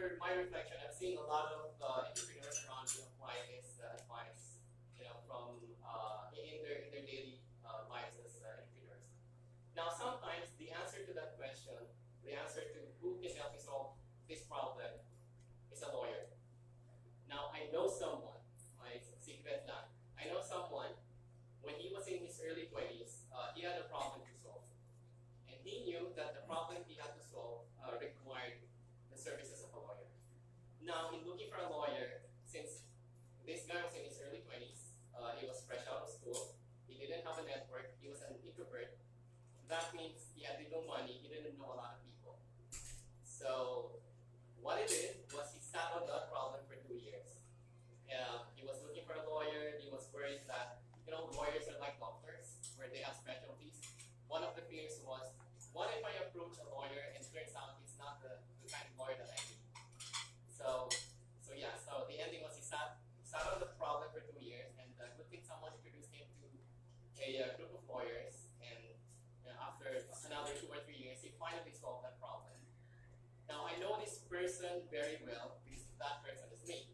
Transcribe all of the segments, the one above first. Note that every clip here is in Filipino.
after my reflection, I've seen a lot of entrepreneurs around me apply this advice, from in their daily lives as entrepreneurs. Now, sometimes the answer to that question, the answer to who can help me solve this problem, is a lawyer. Now, I know someone, my secret lang, I know someone, when he was in his early 20s, he had a problem to solve. And he knew that the problem he had to solve required the services of a lawyer. Now, in looking for a lawyer, since this guy was in his early 20s, he was fresh out of school, he didn't have a network, he was an introvert. That means he had little money, he didn't know a lot of people. So, what he did was he sat on that problem for 2 years. He was looking for a lawyer, he was worried that, lawyers are like doctors, where they have specialties. One of the fears was, what if I approach a lawyer and it turns out he's not the kind of lawyer that I need? So the ending was he sat on the problem for 2 years, and the good thing someone introduced him to a group of lawyers, and after another 2 or 3 years, he finally solved that problem. Now, I know this person very well because that person is me.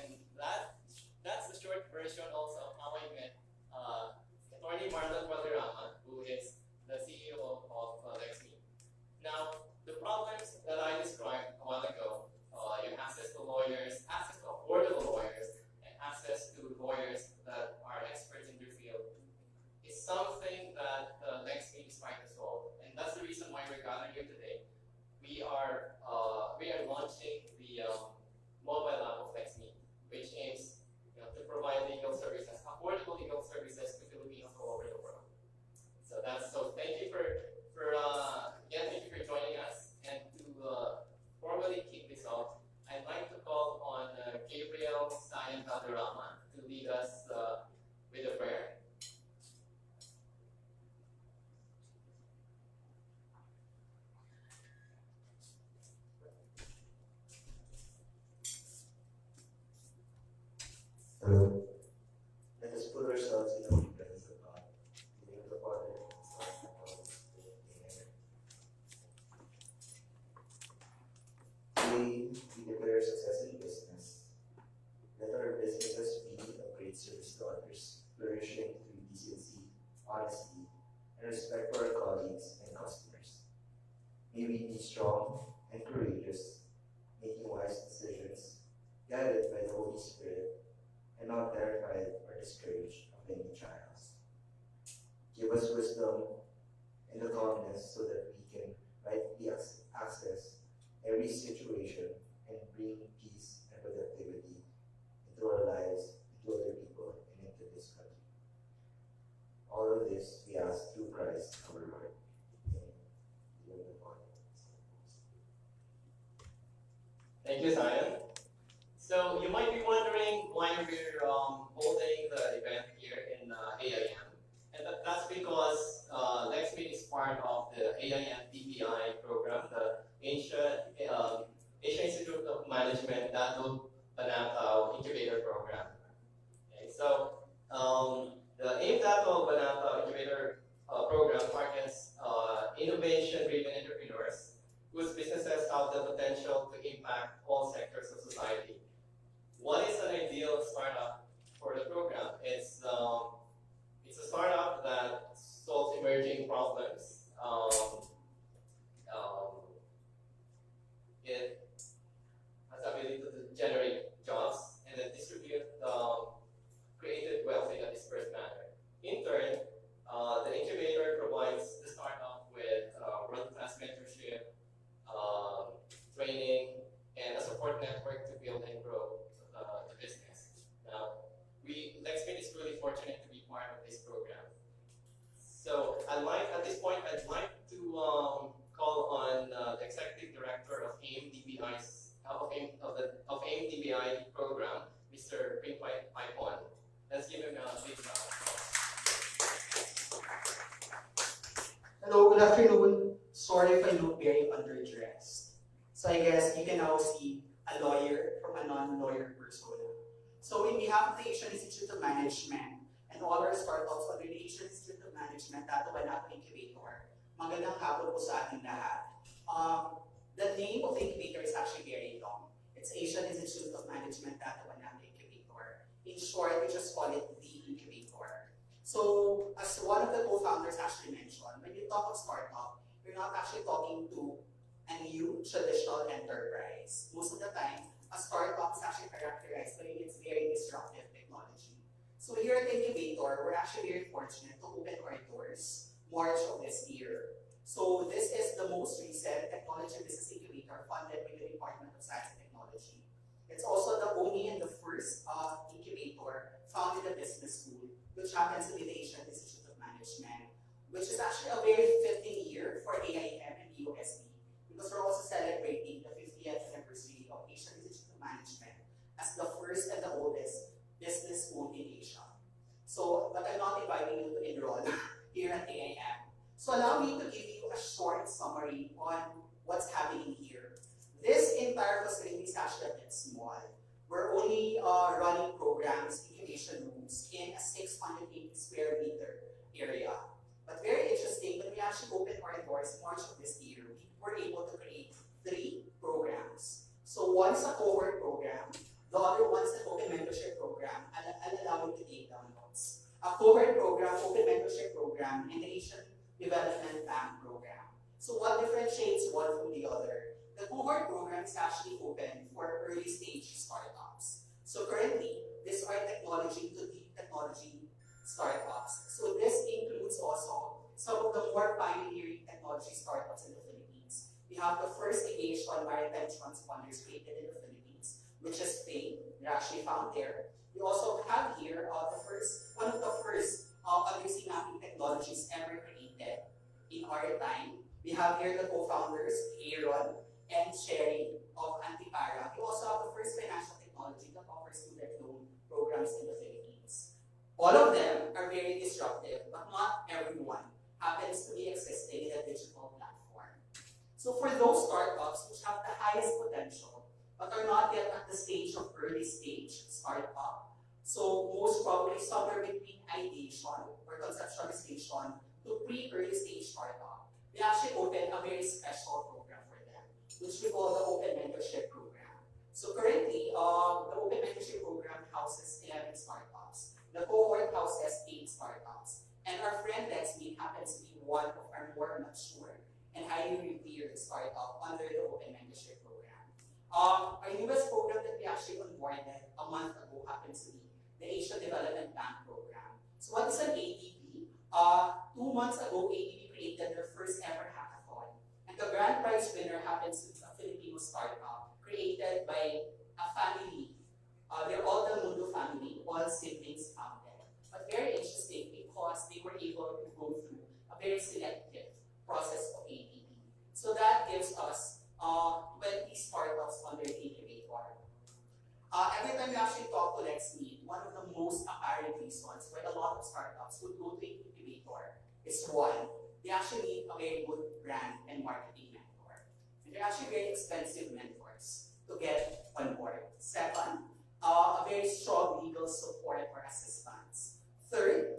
And that's the short version also of how I met attorney Marlon Valderrama, who is the CEO of LexMeet. Now, the problems that I described a while ago, your access to lawyers, access to affordable lawyers, and access to lawyers that are experts in their field, is something that LexMeet is trying to solve. And that's the reason why we're gathered here today. We are launching the mobile app of LexMeet, which aims to provide legal services, affordable legal services to Filipinos all over the world. So thank you for joining us. And to formally kick this off, I'd like to call on Gabriel Sayan Valderrama to lead us with a prayer. Hello. Let us put ourselves in the presence of God, in the name of the Father, and the Son, and the Holy Spirit. Amen. Today, we declare success in business. Let our businesses be of great service to others, flourishing through decency, honesty, and respect for our colleagues and customers. May we be strong and courageous, making wise decisions, guided by the Holy Spirit, and not terrified or discouraged of any trials. Give us wisdom and the calmness so that we can rightly access every situation and bring peace and productivity into our lives, into other people, and into this country. All of this we ask through Christ our Lord. Thank you, Zion. So you might be wondering why we're holding the event here in AIM. And that's because LexMeet is part of the AIM DBI program, the Asia Institute of Management Dato Banatao Incubator Program. Okay, so the AIM Dato Banatao Incubator Program targets innovation-driven entrepreneurs whose businesses have the potential to impact all sectors of society. What is an ideal startup for the program? It's a startup that solves emerging problems. It has the ability to generate jobs and then distribute created wealth in a dispersed manner. In turn, the incubator provides the startup with world-class mentorship, training, and a support network to build and grow the business. Now, LexMeet is really fortunate to be part of this program. So, at this point, I'd like to call on the executive director of AIM DBI's of AIM DBI program, Mr. Pingpai Paipon. Let's give him a big round. Hello, good afternoon. Sorry if I look very underdressed. So I guess you can now see a lawyer from a non-lawyer persona. So in behalf of the Asian Institute of Management and all our startups under the Asian Institute of Management, Dato Banatao Incubator, magandang hapon po sa ating lahat. The name of the incubator is actually very long. It's Asian Institute of Management Data Wanang Incubator. In short, we just call it the incubator. So, as one of the co-founders actually mentioned, when you talk of startup, you're not actually talking to a new traditional enterprise. Most of the time, a startup is actually characterized by its very disruptive technology. So here at Incubator, we're actually very fortunate to open our doors March of this year. So this is the most recent technology business incubator funded by the Department of Science and Technology. It's also the only and the first incubator found in the business school, which happens to be the Asian Institute of Management, which is actually a very fitting year for AIM and USD, because we're also celebrating the 50th anniversary of Asian Institute of Management as the first and the oldest business school in Asia. So, but I'm not inviting you to enroll here at AIM. So allow me to give you a short summary on what's happening here. This entire facility is actually a bit small. We're only running programs, incubation rooms in a 680 square meter area. But very interesting, when we actually opened our doors March of this year, we were able to create 3 programs. So one's a cohort program, the other one's an open mentorship program, and I'll allow you to take down notes. A cohort program, open mentorship program, and the Asian Development Bank program. So what differentiates one from the other? The cohort program is actually open for early stage startups. So currently, these are technology to deep technology startups. So this includes also some of the more pioneering technology startups in the Philippines. We have the first aviation maritime transponders created in the Philippines, which is FAME. They're actually found there. We also have here one of the first undersea mapping technologies ever created in our time. We have here the co-founders, Aaron and Sherry of Antipara. We also have the first financial technology that offers student loan programs in the Philippines. All of them are very disruptive, but not everyone happens to be existing in a digital platform. So for those startups which have the highest potential, but are not yet at the stage of early stage startup, so most probably somewhere between ideation or conceptualization to pre-early stage startup, we actually open a very special program for them, which we call the Open Mentorship Program. So currently, the Open Mentorship Program houses 11 startups. The cohort houses 8 startups. And our friend LexMeet happens to be one of our more mature and highly revered startup under the Open Mentorship Program. Our newest program that we actually onboarded a month ago happens to be the Asian Development Bank program. So what is an ADB? 2 months ago, ADB created their first ever hackathon. And the grand prize winner happens to be a Filipino startup created by a family. They're all the Mundo family, all siblings founded. But very interesting because they were able to go through a very selective process of ADB. So that gives us 20 startups under the incubator. Every time we actually talk to LexMeet, one of the most apparent reasons why a lot of startups would go to incubator is one, they actually need a very good brand and marketing mentor. And they're actually very expensive mentors to get on board. Second, a very strong legal support or assistance. Third,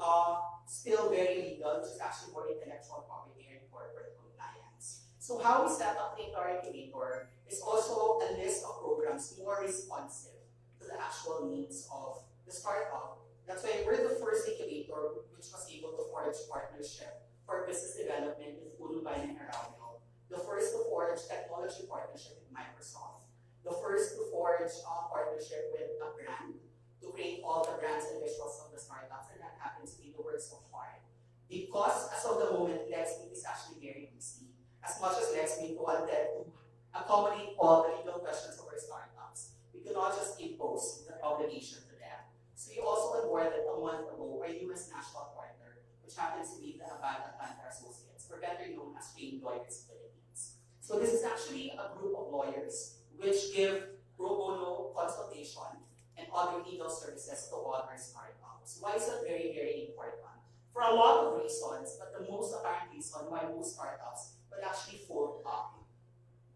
still very legal, which is actually more intellectual property and corporate compliance. So how we set up the entire incubator is also a list of programs more responsive to the actual needs of the startup. That's why we're the first incubator which was able to forge partnership for business development with Ulubay and Araujo. The first to forge technology partnership with Microsoft. The first to forge a partnership with a brand to create all the brands and visuals of the startups, and that happens to be the works of art. Because as of the moment, LexMeet is actually very busy. As much as LexMeet wanted to accommodate all the legal questions of our startups, we cannot just impose the obligation to them. So we also onboarded a month ago our US national partner, which happens to be the Abad Atlanta Associates, or better known as Trained Lawyers Philippines. So this is actually a group of lawyers which give pro bono consultation and other legal services to all our startups. Why is that very, very important? For a lot of reasons, but the most apparent reason why most startups will actually fold up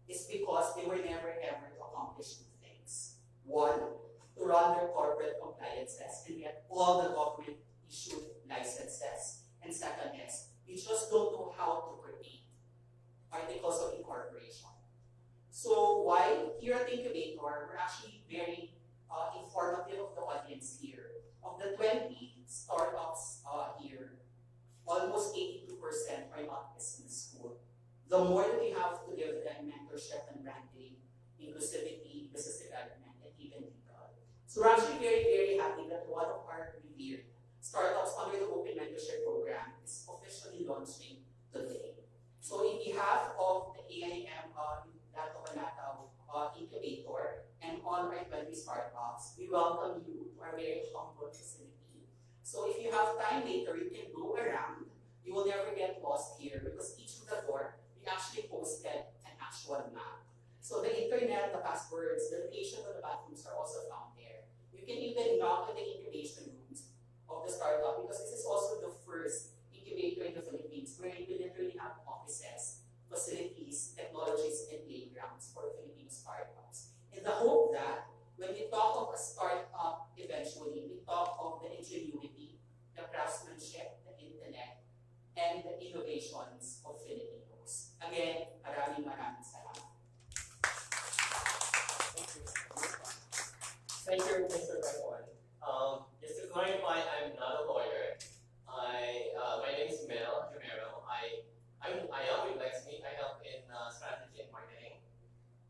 is because they were never ever to accomplish 2 things. One, to run their corporate compliances and get all the government issued licenses. And second is, we just don't know how to create articles of incorporation. So why here at Incubator, we're actually very informative of the audience here. Of the 20 startups here, almost 82% are not business school. The more that we have to give them mentorship and branding, inclusivity, business development, and even legal. So we're actually very happy that one of our revered startups under the Open Mentorship Program is officially launching today. So in behalf of the AIM Lato Manataw Incubator and all our 20 startups, we welcome you to our very humble facility. So if you have time later, you can go around. You will never get lost here because each of the door, we actually posted an actual map. So the internet, the passwords, the location of the bathrooms are also found there. You can even knock on the incubation rooms of the startup because this is also the first incubator in the Philippines where you literally have offices, facilities, technologies, and playgrounds for Filipino startups. In the hope that when we talk of a startup eventually, we talk of the ingenuity, the craftsmanship, the intellect, and the innovations of Filipinos. Again, maraming salamat. Thank you, Mr. Bayon. Just to clarify, I'm not a lawyer. My name is Mel Romero. I am with LexMeet. I help in strategy and marketing.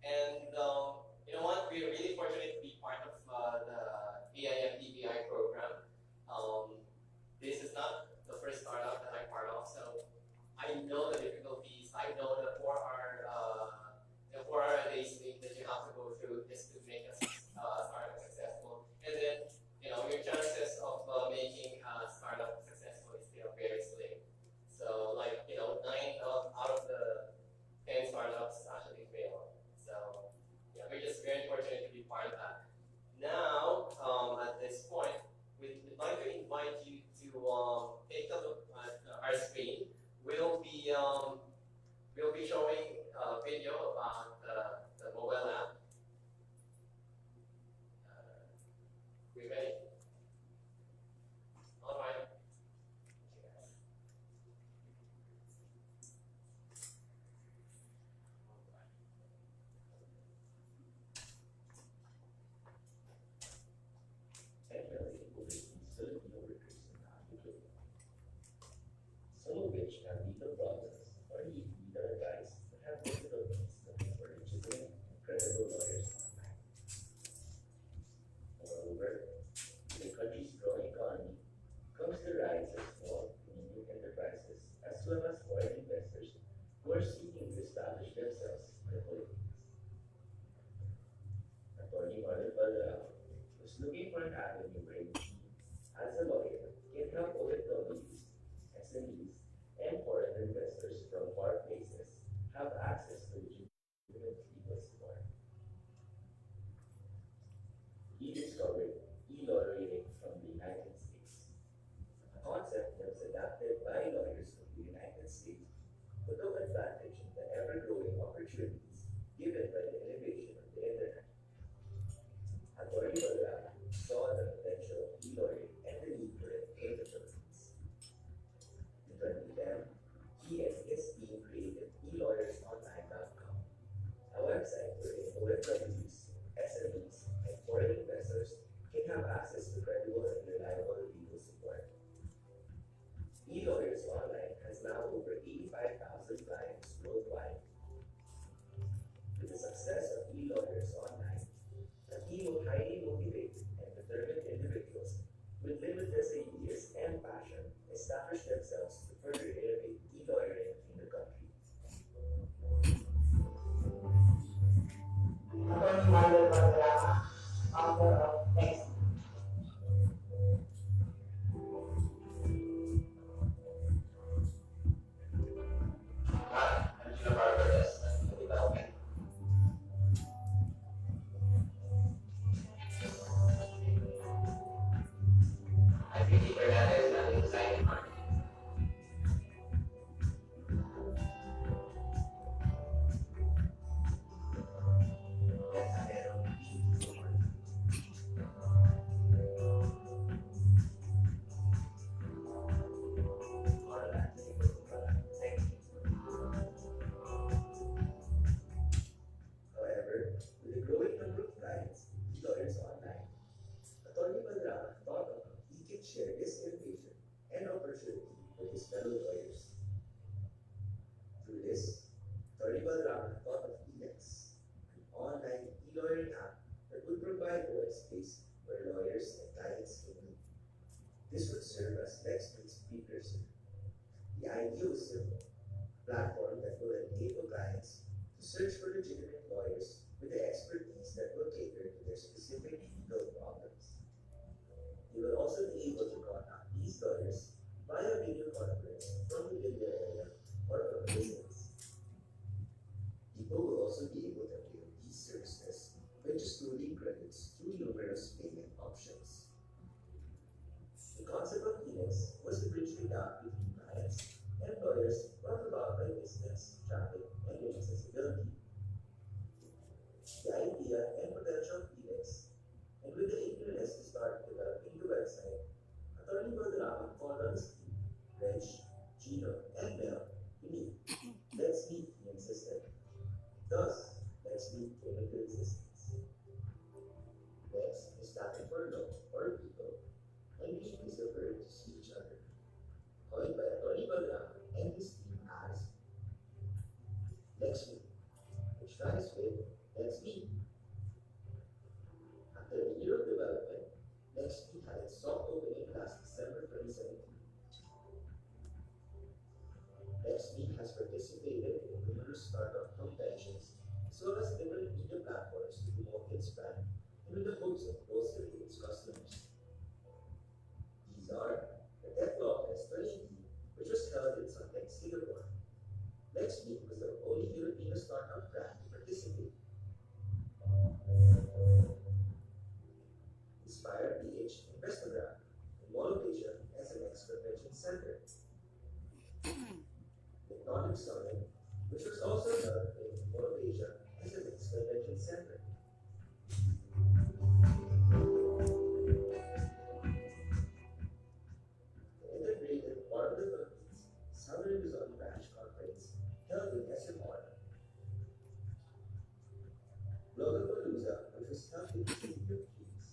And you know what? We're really fortunate to be part of the AIM DBI program. This is not the first startup that I'm part of, so I know the difficulties. I know the 4 hour days week that you have to go through just to make a startup successful. And then, you know, your chances of making a startup successful is still very slim. So, like, you know, 9 out of the 10 startups actually fail. So, yeah, we're just very fortunate to be part of that. Now, at this point, we'd like to invite you to take a look at our screen. We'll be showing a video about the mobile app. We ready? All right. Technically, Filipino workers in Africa, some of which have legal problems or need legal advice but have difficulties looking for legitimate and credible lawyers online. Moreover, with the country's growing economy comes the rise of small to medium enterprises as well as foreign investors who are seeking to establish themselves in the Philippines. Attorney Manuel Valderrama was looking for an avenue where he, as a lawyer, can help OFWs, SMEs, and foreign investors from far places have access to legitimate legal support. He discovered e-lawyering from the United States, a concept that was adapted by lawyers from the United States who took advantage of the ever-growing opportunities given by the innovation of the internet. Attorney Valderrama saw the potential of e-lawyering and the need for it in the Philippines. In 2010, he and his team created elawyersonline.com, a website wherein OFWs, SMEs, and foreign investors can have access to credible and reliable legal support. eLawyers Online has now over 85,000 clients worldwide. With the success of eLawyers Online, a team of highly motivated and determined individuals with limitless ideas and passion establish themselves to further innovate e-lawyering in the country. Attorney to search for legitimate lawyers with the expertise that will cater to their specific legal problems. You will also be able to contact these lawyers via video conference from within their area or from a distance. People will also be able to avail these services by just loading credits through numerous payment options. The concept of Phoenix was to bridge the gap between clients and lawyers brought about by business, traffic, and inaccessibility. The idea and potential of Phoenix, and with the eagerness to start developing the website, Attorney Valderrama called on his team, Reg, Gino, and Mel to meet. Let's meet, he insisted. Thus, LexMeet came into existence. Lex is Latin for law or people, and we use the verb to see each other, coined by Attorney Valderrama and his team as LexMeet, which rhymes with Let's Meet. After a year of development, LexMeet had its soft opening last December 2017. LexMeet has participated in numerous startup conventions as well as different media platforms to promote its brand and with the hopes of bolstering its customers. These are the Tech Law Fest 2018, which was held in Suntec, Singapore. LexMeet was the only Filipino startup brand to participate. Inspire PH Investogram in Molopedia SMX Convention Center. Technology Summit, which was also held in Molopedia SMX Convention Center. The Integrated Part of the Philippines Southern Luzon Branch Conference held in SMR. Lollapalooza, which was held in the city of Kings.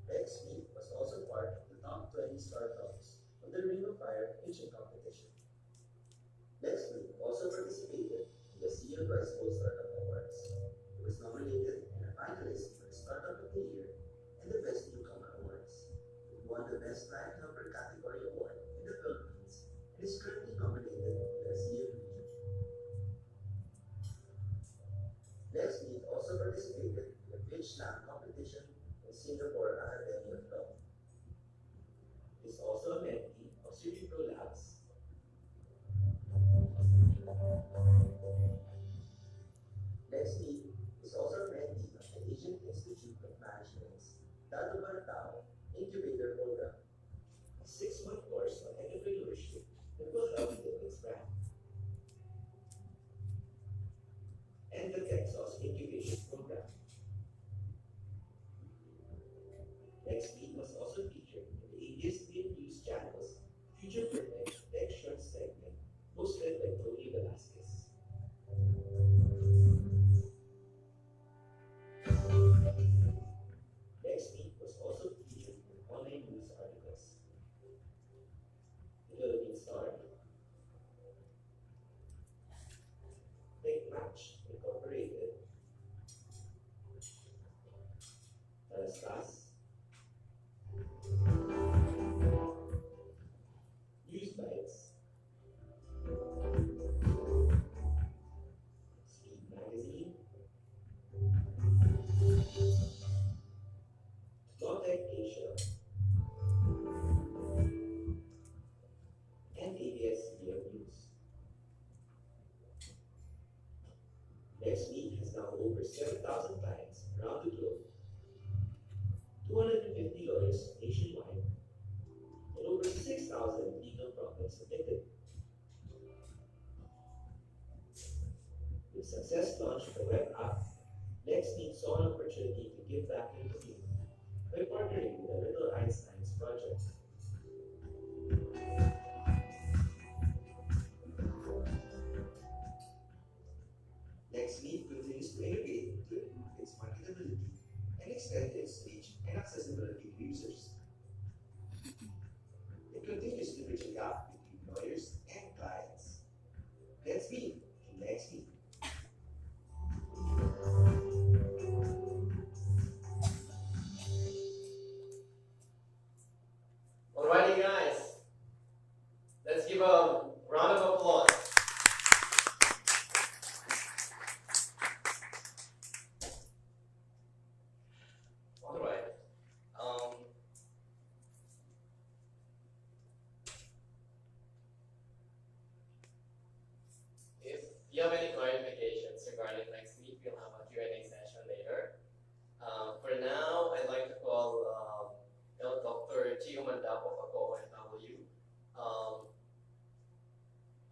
LexMeet was also part of the top 20 startups of the Ring of Fire pitching competition. LexMeet also participated in the Sea of Rice Bowl Startup Awards. It was nominated and a finalist for the Startup of the Year and the Best Newcomer Awards. It won the Best Client Helper category award in the Philippines and is currently nominated for the Sea of Region. LexMeet also participated in the Pitch Slam competition in Singapore Academy of Law. It is also a mentee of Cerebro Labs. LexMeet is also a mentee of the Asian Institute of Management's Dato Bartao Incubator Program, a 6-month course on entrepreneurship that will help build its brand. And the Texas Incubation Program. LexMeet was also featured in the ABS-CBN News Channel's Future Perfect Tech Short segment hosted by Tony Velasquez. LexMeet was also featured in online news articles. The Philippine Star, TechMatch Incorporated, Talastas, News Bites, Speed Magazine, Lawtech Asia, and ABS-CBN News. LexMeet has now over 7,000 clients around the globe, 250 lawyers nationwide, and over 6,000 legal problems submitted. With success launched the web app, LexMeet saw an opportunity to give back to the community by partnering with the Little Einsteins Project. LexMeet continues to innovate to improve its marketability and extend its reach and accessibility to users. It continues to bridge a gap between lawyers and clients. Let's meet in LexMeet. Gio Mandapo of OFW.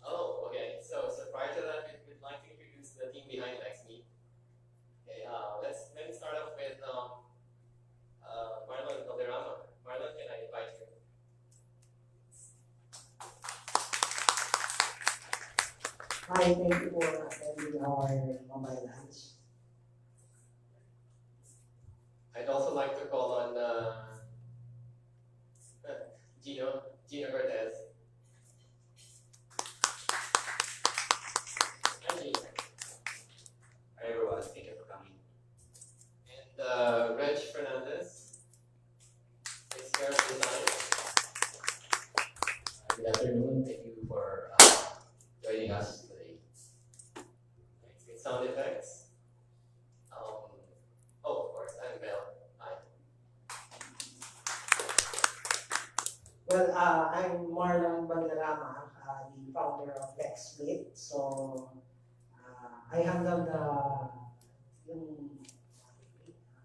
Okay. So prior to that, we'd like to introduce the team behind LexMeet. Okay. Let me start off with Marlon Valderrama. Marlon, can I invite you? Hi, thank you for attending our mobile lunch. I'd also like to call on Gino Cortez. Hi, Gino. Hi everyone, thank you for coming. And Reg Fernandez is here to design. Good afternoon. Thank you for joining us today. With sound effects. Of course, I'm Mel. Hi. Well, I'm Marlon Valderrama, the founder of LexMeet. So, I handle yung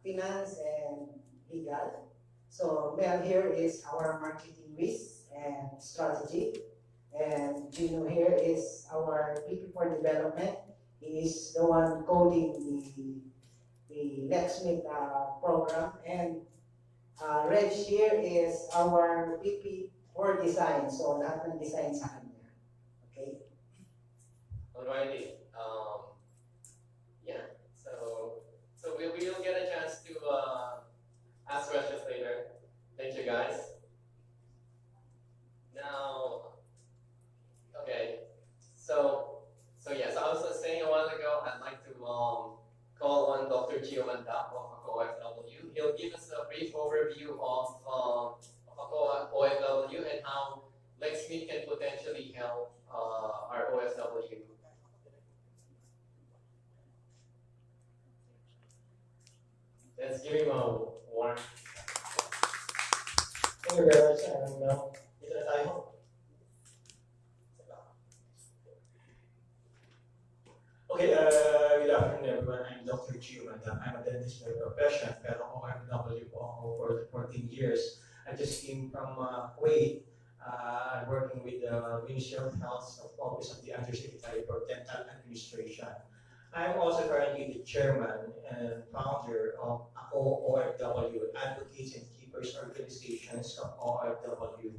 finance and legal. So, Mel here is our marketing risk and strategy. And Gino here is our VP for development. He is the one coding the LexMeet program. And Reg here is our VP for design. So lahat ng design sa kanya. Okay? Alrighty. Yeah. So we'll get a chance to ask questions later. Thank you, guys. Now, okay. So yes, I was saying a while ago, I'd like to call on Dr. Gio Mandap of OFW. He'll give us a brief overview of OFW and how LexMeet can potentially help our OFW. Let's give him a warm. Thank you very much. Dito na tayo. Okay, good afternoon everyone. I'm Dr. Gio Mandam. I'm a dentist by profession, pero OFW po ako for 14 years. I just came from Kuwait. I'm working with the Ministry of Health Office of the Undersecretary for Dental Administration. I'm also currently the chairman and founder of OFW, Advocates and Keepers Organizations of OFW.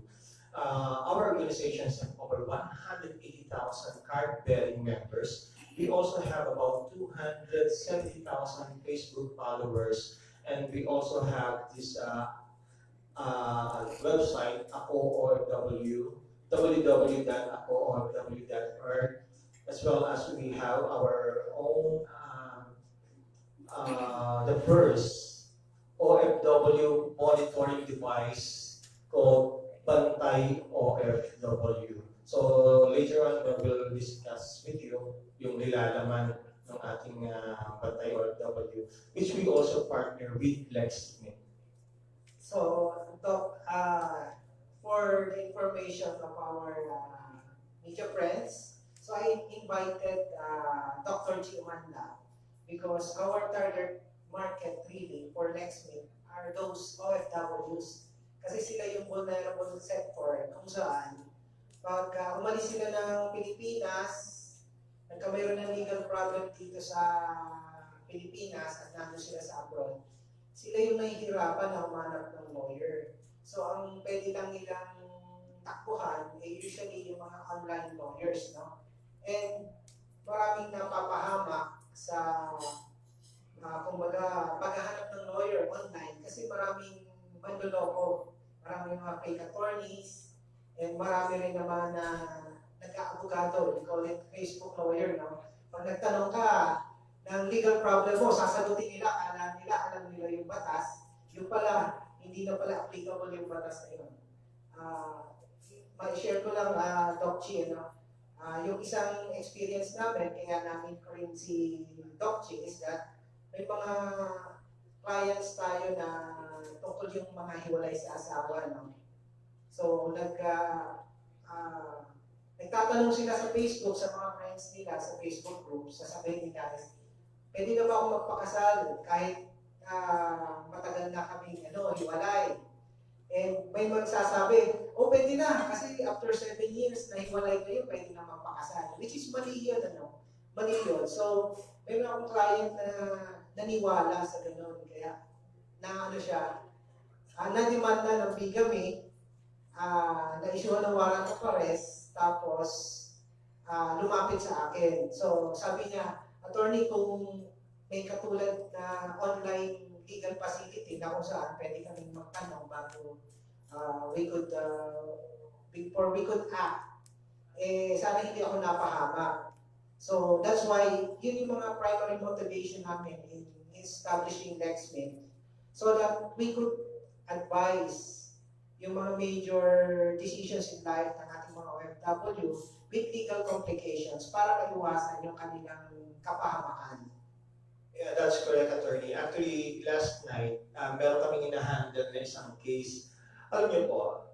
Our organizations have over 180,000 card-bearing members. We also have about 270,000 Facebook followers, and we also have this website, OFW, www.OFW.org, as well as we have our own, the first OFW monitoring device called Bantay OFW. So later on, we will discuss with you yung nilalaman ng ating Bantay OFW, which we also partner with LexMeet. So, Doc, for the information of our media friends, so I invited Dr. Chiumanda because our target market really for LexMeet are those OFWs. Kasi sila yung vulnerable sector kung saan pag umalis sila ng Pilipinas, nagkamayroon ng legal problem dito sa Pilipinas at nandun sila sa abroad, sila yung nahihirapan na humanap ng lawyer. So, ang pwede lang nilang takbuhan, usually yung mga online lawyers, no? And maraming napapahamak sa, kumbaga, paghahanap ng lawyer online kasi maraming manloloko, maraming mga fake attorneys, and marami rin naman na nag-aabogado, we call it Facebook lawyer, no? Pag nagtanong ka ng legal problem mo, sasagutin nila, alam nila yung batas, yung pala, hindi na pala applicable yung batas na yun. Ma-share ko lang, Doc Chi, no? Yung isang experience namin, kaya namin ko rin si Doc Chi, is that may mga clients tayo na tungkol yung mga hiwalay sa asawa, no? So, nagtatanong sila sa Facebook, sa mga friends nila, sa Facebook group, sasabihin nila, pwede na ba ako magpakasal kahit matagal na kami hiwalay? And may magsasabi, oh pwede na, kasi after 7 years, nahiwalay kayo, pwede na magpakasal. Which is mali yun, ano? Mali yun. So, may mga akong client na naniwala sa ganun. Kaya, na ano siya, na-demanda ng bigamy, na-issue ng warrant of arrest, tapos lumapit sa akin. So, sabi niya, attorney, kung may katulad na online legal facility na kung saan pwede kaming magtanong bago before we could act, sana hindi ako napahamak. So, that's why, yun yung mga primary motivation namin in establishing LexMeet, so that we could advise yung mga major decisions in life ng ating mga OFW with legal complications para maiwasan yung kanilang kapahamakan. Yeah, that's correct, attorney. Actually, last night, meron kaming ina-handle na isang case. Alam niyo po,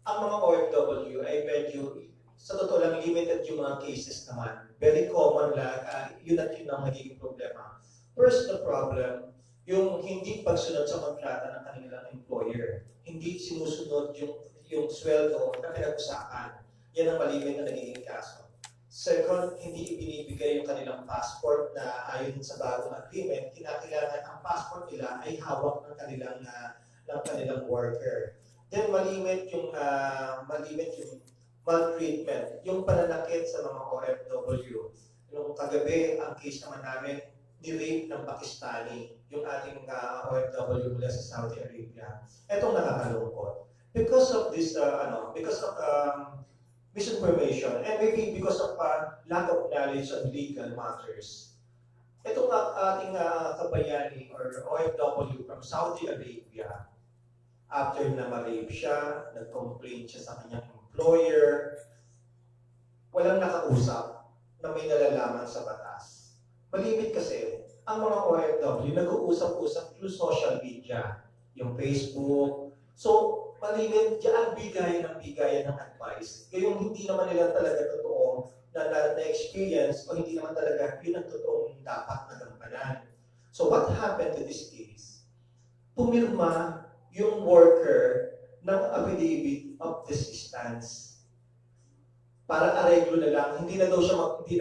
ang mga OFW ay medyo, sa totoo lang, limited yung mga cases naman. Very common lang, yun at yun ang nagiging problema. First, the problem, yung hindi pagsunod sa kontrata ng kanilang employer. Hindi sinusunod yung sweldo na pinag-usapan. Yan ang malimit na nagiging kaso. Second, hindi ibinibigay yung kanilang passport na ayon sa bagong agreement, kinakailangan ang passport nila ay hawak ng kanilang worker. Then malimit yung maltreatment, yung pananakit sa mga OFW. Yung kagabi, ang case naman namin, ni-rape ng Pakistani, yung ating OFW mula sa Saudi Arabia. Etong nakakalungkot. Because of this, misinformation, and maybe because of lack of knowledge on legal matters. Itong ating kabayani or OFW from Saudi Arabia, after na ma-rape siya, nag-complain siya sa kanyang employer, walang nakausap na may nalalaman sa batas. Malimit kasi, ang mga OFW nag-uusap-usap through social media, yung Facebook. So, malimit diyan bigayan ng advice. Kaya hindi naman nila talaga totoo na experience o hindi naman talaga yun ang totoong dapat na gampanan. So what happened to this case? Pumirma yung worker ng affidavit of desistance. Para areglo na lang, hindi na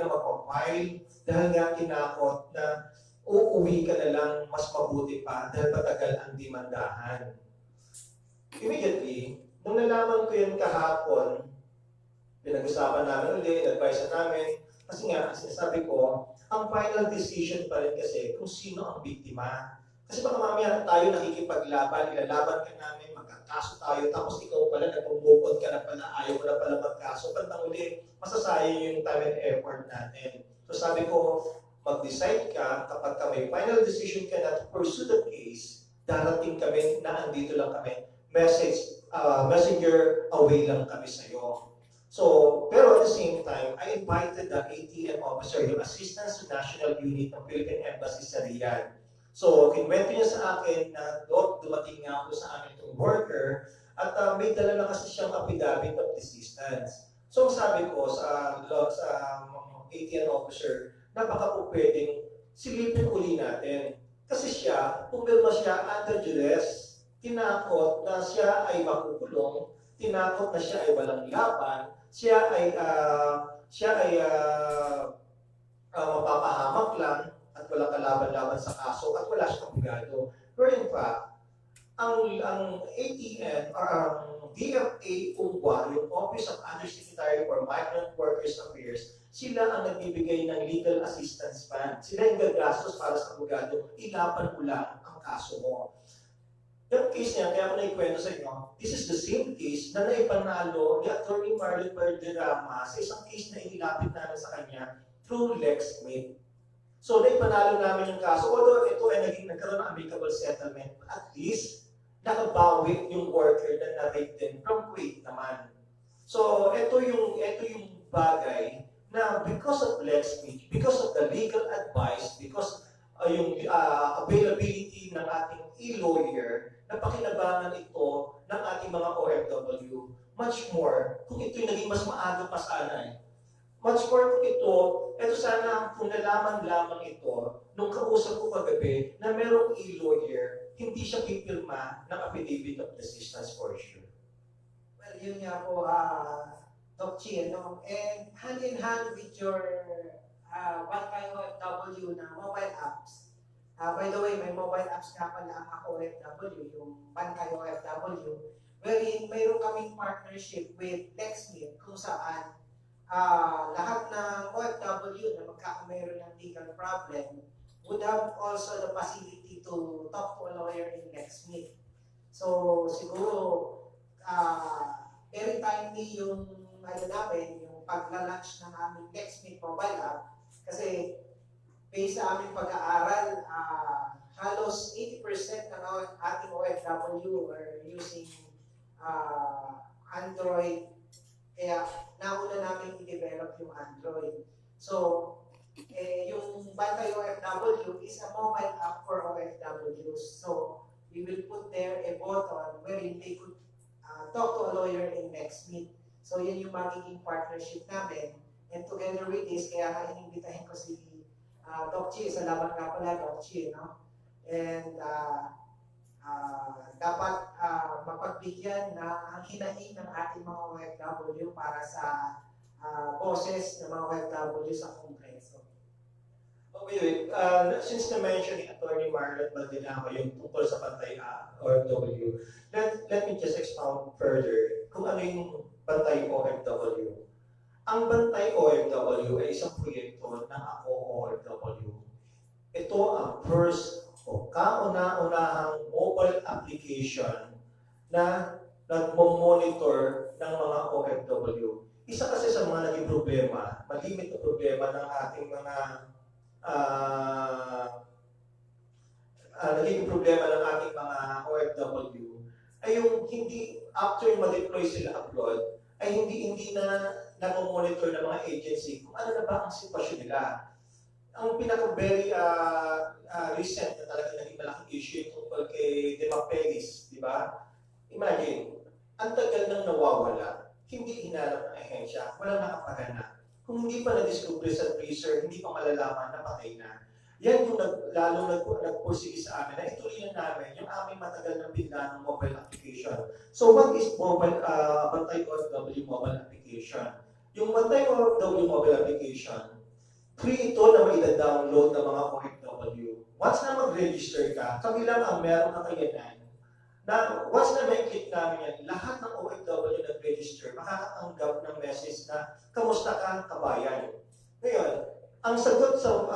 mag-compile dahil nga kinakot na uuwi ka na lang mas mabuti pa dahil matagal ang demandahan. Immediately, nung nalaman ko yun kahapon, pinag-usapan namin ulit, advice namin, kasi nga, sinasabi ko, ang final decision pa rin kasi kung sino ang biktima. Kasi baka mamaya tayo nakikipaglaban, ilalaban ka namin, magkakaso tayo, tapos ikaw pala, nag-move on ka na pala, ayaw mo na pala magkaso, pantang uli, masasayang yung time and effort natin. So sabi ko, mag-decide ka, kapag ka may final decision ka na to pursue the case, darating kami na andito lang kami, messenger away lang kami sa iyo. So, pero at the same time, I invited the ATM officer, yung Assistant to National Unit ng Philippine Embassy sa Riyadh. So, kinwento niya sa akin na dumating nga ako sa amin itong worker at may dala na kasi siyang affidavit of desistance. So, sabi ko sa ATM officer na baka po pwedeng silipin uli natin. Kasi pumirma siya under duress. Tinakot na siya ay makukulong, tinakot na siya ay walang laban, siya ay mapapahamak lang at walang kalaban-laban sa kaso at wala siyang abogado. Pero in fact, ang ATN or ang DFA UNGWA, yung Office of Undersecretary for Migrant Workers Affairs, sila ang nagbibigay ng legal assistance fund. Sila yung gagastos para sa abogado, ilaban mo lang ang kaso mo. Yung case niya, kaya ako naikwento sa inyo, this is the same case na naipanalo ni Attorney Marlon Valderrama sa isang case na inilapit namin sa kanya through LexMeet. So, naipanalo namin yung kaso. Although ito ay nagkaroon ng amicable settlement, at least nakabawi yung worker na na-rape din from Kuwait naman. So, ito yung bagay na because of LexMeet, because of the legal advice, because yung availability ng ating e-lawyer, napakinabangan ito ng ating mga OFW. Much more, kung ito'y naging mas maaga pa sana Much more kung ito sana kung nalaman lamang ito, nung kausap ko kagabi na merong e-lawyer hindi siya pipirma ng affidavit of desistance for sure. Well, yun nga po, Doc Chi, no? And hand in hand with your Wi-Fi OFW na mobile apps. By the way, may mobile apps nga pala ang Ako OFW, yung Bantay OFW, wherein mayroon kaming partnership with LexMeet kung saan lahat ng OFW na magkakameron ng legal problem would have also the facility to talk to a lawyer in LexMeet. So, siguro, very timely yung namin, yung pagla-launch ng aming LexMeet mobile app. Kasi, based sa aming pag-aaral, halos 80% ng ating OFW are using Android. Kaya, nauna namin i-develop yung Android. So, yung Bantay OFW is a mobile app for OFWs. So, we will put there a button wherein they could talk to a lawyer in LexMeet. So, yun yung magiging partnership namin. And together with this, kaya nga inimbitahin ko si Doc Chi, salamat nga pala Doc Chi, no? And dapat mapagbigyan na ang hinaing ng ating mga OFW para sa boses ng mga OFW sa Kongreso. Okay, since na-mention ni Attorney Margaret Maldonado yung tungkol sa Bantay OFW, let me just expound further kung ano yung Bantay OFW. Ang Bantay OFW ay isang proyekto ng Ako OFW. Ito ang first o kauna-unahang mobile application na nagmo-monitor ng mga OFW. Isa kasi sa mga naging problema, malimit na problema ng ating mga naging problema ng ating mga OFW ay yung hindi, after ma-deploy sila abroad, ay hindi na nag-monitor ng mga agency kung ano na ba ang sitwasyon nila. Ang pinaka-very recent na talaga naging malaking issue tungkol kay Dema Pelis, di ba? Imagine, ang tagal nang nawawala, hindi hinanap ng ahensya, walang nakapagana. Kung hindi pa na-discover sa tracer, hindi pa malalaman na patay na. Yan yung lalong nagpursige sa amin na ituloy na namin yung aming matagal na pinlanong mobile application. So what is mobile, Bantay OFW mobile application? Yung Bantay OFW mobile application, free ito na maida-download ng mga OFW. Once na mag-register ka, kami lang ang meron kakayanan na once na may click namin yan, lahat ng OFW nag-register, makakatanggap ng message na, kamusta ka, kabayan? Ngayon, ang sagot sa,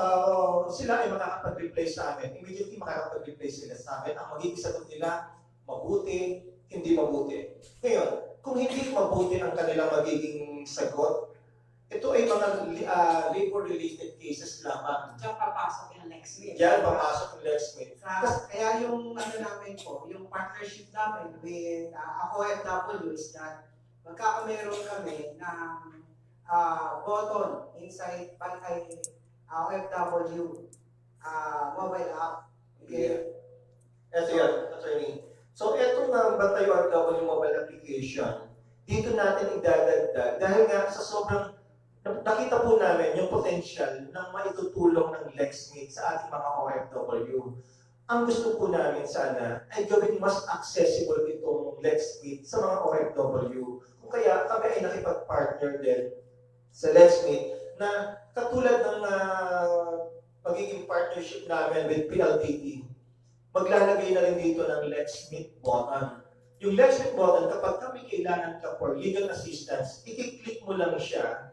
sila ay makakapag-reply sa amin. Immediately makakapag-reply sila sa amin. Ang magiging sagot nila, mabuti, hindi mabuti. Ngayon, kung hindi mabuti ang kanilang magiging sagot, ito ay mga labor-related cases lamang. Diyan papasok yung LexMeet. Diyan papasok yung LexMeet. Kaya yung namin po, yung partnership namin with Ako OFW is that magkakameron kami ng button inside Bantay OFW mobile app. Okay. Ito yan, attorney. So, itong Bantay OFW mobile application, dito natin idadagdag dahil nga sa sobrang nakita po namin yung potential ng maitutulong ng LexMeet sa ating mga OFW. Ang gusto po namin sana ay gawing mas accessible itong LexMeet sa mga OFW. Kung kaya kami ay nakipag-partner din sa LexMeet na katulad ng magiging partnership namin with PLDT, maglalagay na rin dito ng LexMeet button. Yung LexMeet button, kapag kami kailangan ka for legal assistance, i-click mo lang siya,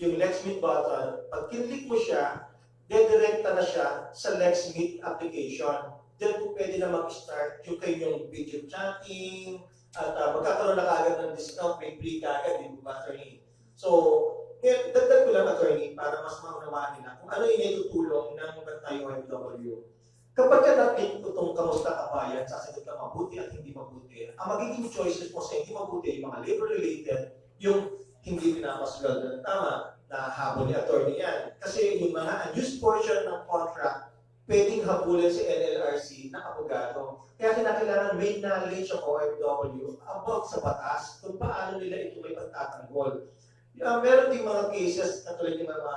yung LexMeet button. Pag kinlik mo siya, dedirekta na siya sa LexMeet application. Diyan po pwede na mag-start yung kayong video chatting, at magkakaroon na kagad ng discount, may free kagad, di ba, attorney? So, ngayon, dagdag ko lang, attorney, para mas maunawaan nila kung ano yung itutulong ng Bantay OFW. Kapag ka na-click ko itong kamusta kabayan, sasagot ka mabuti at hindi mabuti, ang magiging choices mo sa hindi mabuti, yung mga labor-related, yung hindi pinapasugal ng tama, na habol ni attorney yan. Kasi yung mga unused portion ng contract, pwedeng habulin si NLRC na abogado. Kaya kinakailangan may knowledge of OFW about sa batas kung paano nila ito may pagtatanggol. Meron din mga cases na tulad yung mga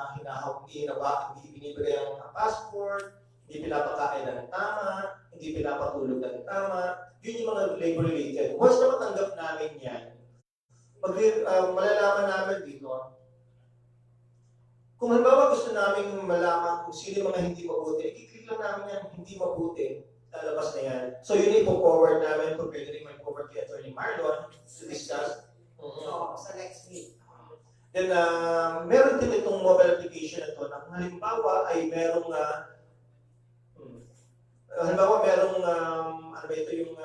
hindi binibigay ang passport, hindi pinapakain ng tama, hindi pinapatulog ng tama. Yun yung mga labor related. Once na matanggap namin yan, malalaman namin dito, kung halimbawa gusto namin malaman kung sino yung mga hindi mabuti, i-click lang namin yan, hindi mabuti, lalabas na yan. So yun ipo-forward namin, kung pwede rin may forward kay Atty. Marlon to discuss. So, sa LexMeet. Then, meron din itong mobile application na ito na kung halimbawa ay merong ano ba ito yung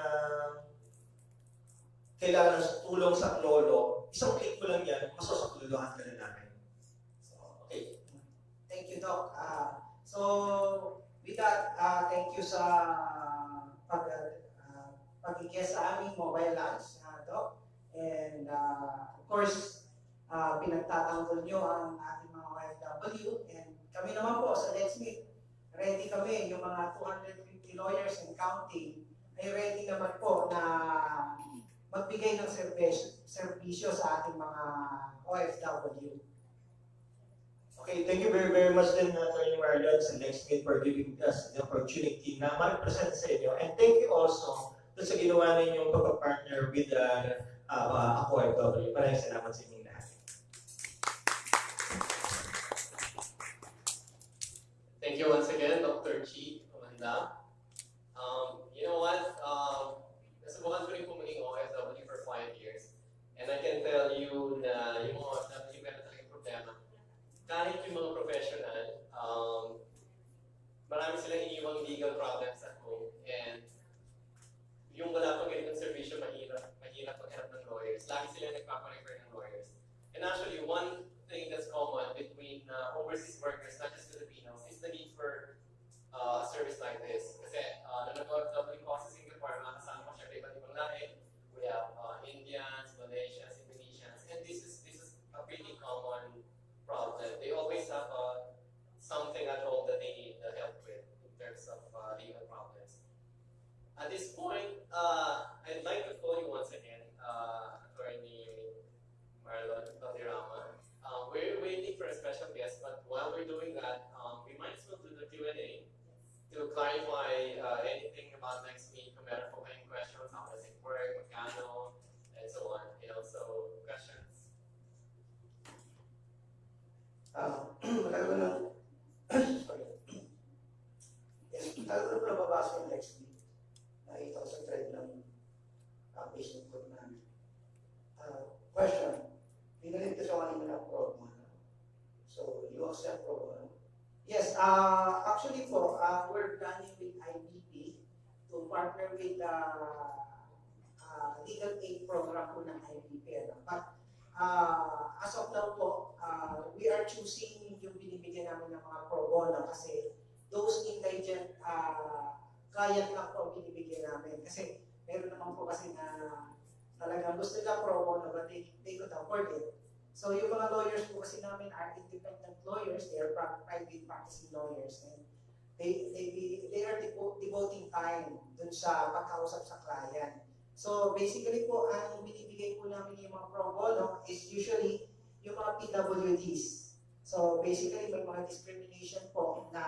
kailangan ng tulong sa lolo, isang click mo lang yan, masasakuluhan ka na namin. So, okay. Thank you, Doc. So, with that, thank you sa pag-guest sa aming mobile lunch, Doc. And of course, pinagtatanggol nyo ang ating mga OFW. And kami naman po sa LexMeet, ready kami, yung mga 250 lawyers and counting, ay ready naman po na magbigay ng serbisyo sa ating mga OFW. Okay, thank you very, very much din Atty. Marlon sa LexMeet for giving us the opportunity na mag-present sa inyo. And thank you also sa ginawa ninyong pag-partner with ako OFW. Maraming salamat sa inyong lahat. Thank you once again, Dr. Chi Amanda. You know what? Nasubukan ko rin po maging OFW for 5 years. And I can tell you na yung mga OFW meron talagang problema. Kahit yung mga professional, marami silang iniwang legal problems at home. And yung wala pang ganitong servisyo, mahirap maghanap ng lawyers. Lagi sila nagpaparefer ng lawyers. And actually, one thing that's common between overseas workers, not just Filipinos, is the need for a service like this. Kasi nung nag-OFW ko sa Singapore, makasama ko siya iba't ibang lahi. We have Indians, Malaysians, Indonesians, and this is a pretty common problem. They always have something at home that they need help with in terms of legal problems. At this point, I'd like to call you once again, Attorney Marlon Valderrama. We're waiting for a special guest, but while we're doing that, we might as well do the Q&A to clarify anything about LexMeet. Kung meron po kayong questions, how does it work, magkano, and so on. So questions. Matagal na, sorry. Yes, matagal na nababasa yung LexMeet. Nakita ko sa thread ng Facebook group namin. Question. Pinalit ko sa kanina ng pro bono. So, you accept pro bono? Yes, actually po, we're planning with IBP to partner with the legal aid program po ng IBP. But as of now po, we are choosing yung binibigyan namin ng mga pro bono kasi those indigent client lang po binibigyan namin. Kasi meron naman po kasi na talagang gusto nila pro bono but they could afford it. So yung mga lawyers po kasi namin are independent lawyers, they are private practicing lawyers, and they are devoting time dun sa pagkausap sa client. So basically po, ang binibigay po namin yung mga pro bono is usually yung mga PWDs. So basically may mga discrimination po na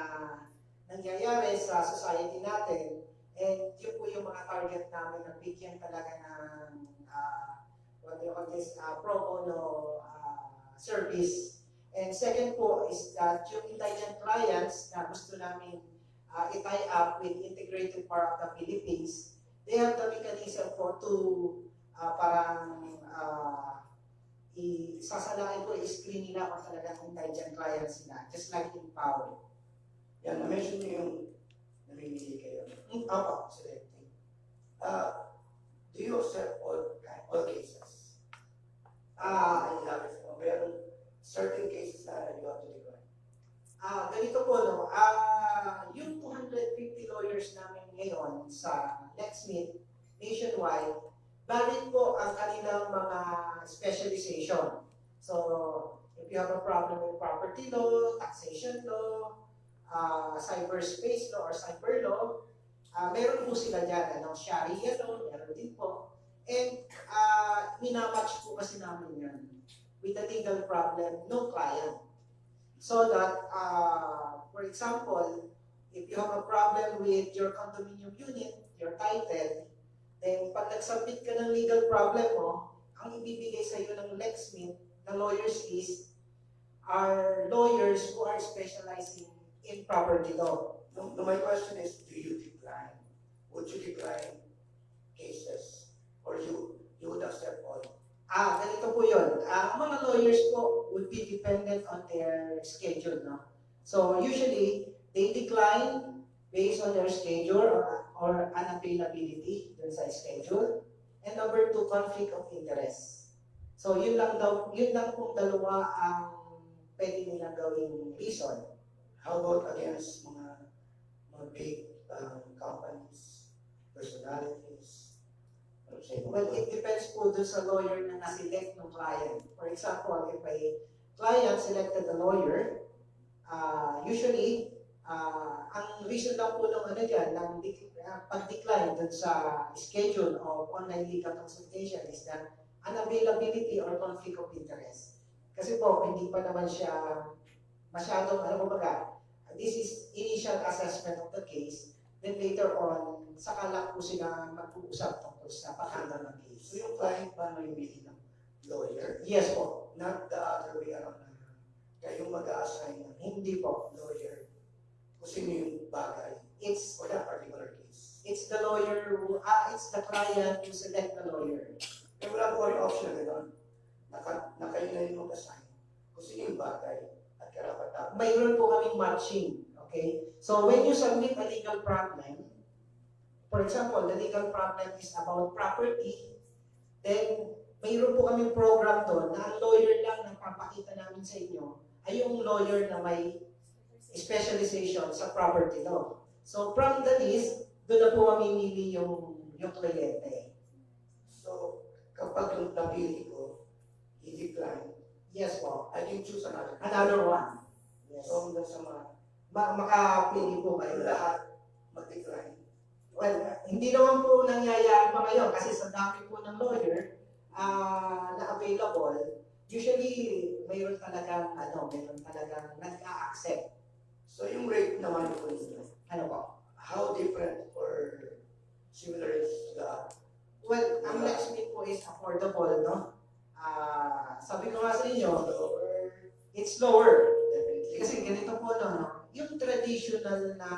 nangyayari sa society natin, and yun po yung mga target namin na bigyan talaga ng what do you call this, pro bono service. And second po is that yung indigent clients na gusto namin i-tie up with Integrated Power of the Philippines, they have the mechanism po to parang isasalain po, i-screen nila kung talagang indigent clients sila, just like in POW. Yan, na-mention niyo yung namimili kayo. Opo, selecting. Do you accept all cases? Meron certain cases na you have to decline. Ganito po, no? Yung 250 lawyers namin ngayon sa LexMeet nationwide, valid po ang kanilang mga specialization. So, if you have a problem with property law, taxation law, cyberspace law or cyber law, meron po sila dyan. Sharia law, meron din po. And minamatch po kasi namin yan with the legal problem, no client. So that, for example, If you have a problem with your condominium unit, your title, then pag nag-submit ka ng legal problem mo, ang ibibigay sa iyo ng LexMeet na lawyers is are lawyers who are specializing in property law. No, my question is, do you decline? Would you decline cases? Or you would accept all? Ganito po yun. Ang mga lawyers po would be dependent on their schedule, no? So usually, they decline based on their schedule or unavailability dun sa schedule. And number two, conflict of interest. So yun lang pong dalawa ang pwede nilang gawing reason. How about against mga big companies, personalities? Well, it depends po dun sa lawyer na naselect ng client. For example, if a client selected a lawyer, usually, ang reason lang po ng pag-decline dun sa schedule of online legal consultation is that unavailability or conflict of interest. Kasi po, hindi pa naman siya masyadong, this is initial assessment of the case, then later on, saka lang po sila mag-uusap tungkol sa pag-handle ng case. So yung client pa namimili ng lawyer? Yes po. Not the other way around na kayong mag-a-assign ng Hindi po. lawyer kung sino yung bagay It's for that particular case. it's the lawyer who, it's the client who select the lawyer. Kaya wala po yung option na doon. Na kayo na yung mag-assign kung sino yung bagay at karapat-dapat. Mayroon po kaming matching. Okay? So when you submit a legal problem, for example, the legal problem is about property, then mayroon po kaming program doon na ang lawyer lang na papakita namin sa inyo ay yung lawyer na may specialization sa property law. So from the list, doon na po mamimili yung kliyente. So, kapag yung napili ko, i-decline, Yes po. I can choose another. Another one. Yes. So, hanggang sa mga Makapili po kayo. lahat mag-decline. Well, hindi naman po nangyayari pa ngayon kasi sa dami po ng lawyer na available, usually mayroon talagang nag-a-accept. So, yung rate naman po ninyo, Ano po? how different or similar is the Well, ang LexMeet po is affordable, no? Sabi ko nga sa inyo, lower? it's lower. Definitely. Kasi ganito po, no? Yung traditional na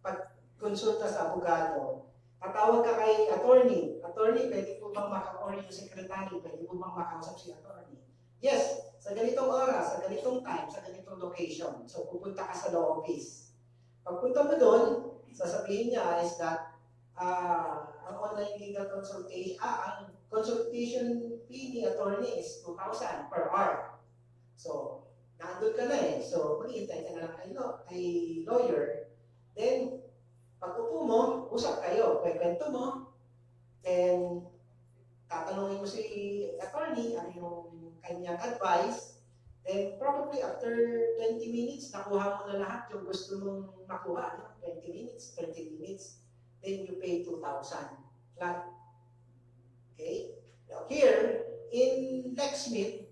pagkonsulta sa abogado, tatawag ka kay attorney. Attorney, pwede po bang or yung secretary, pwede po bang makausap si attorney? Yes, sa ganitong oras, sa ganitong time, sa ganitong location. So, pupunta ka sa law office. Pagpunta mo doon, sasabihin niya is that ang online legal consultation, ang consultation fee ni attorney is 2,000 per hour. So, nandun ka na eh. So, maghihintay ka na lang kay lawyer. Then, pag upo mo, usap kayo, kwento mo, then, tatanungin mo si attorney ano yung kanyang advice, then probably after 20 minutes, nakuha mo na lahat yung gusto mong makuha, no? 20 minutes, 30 minutes, then you pay 2,000 flat. Okay? Now here, in LexMeet,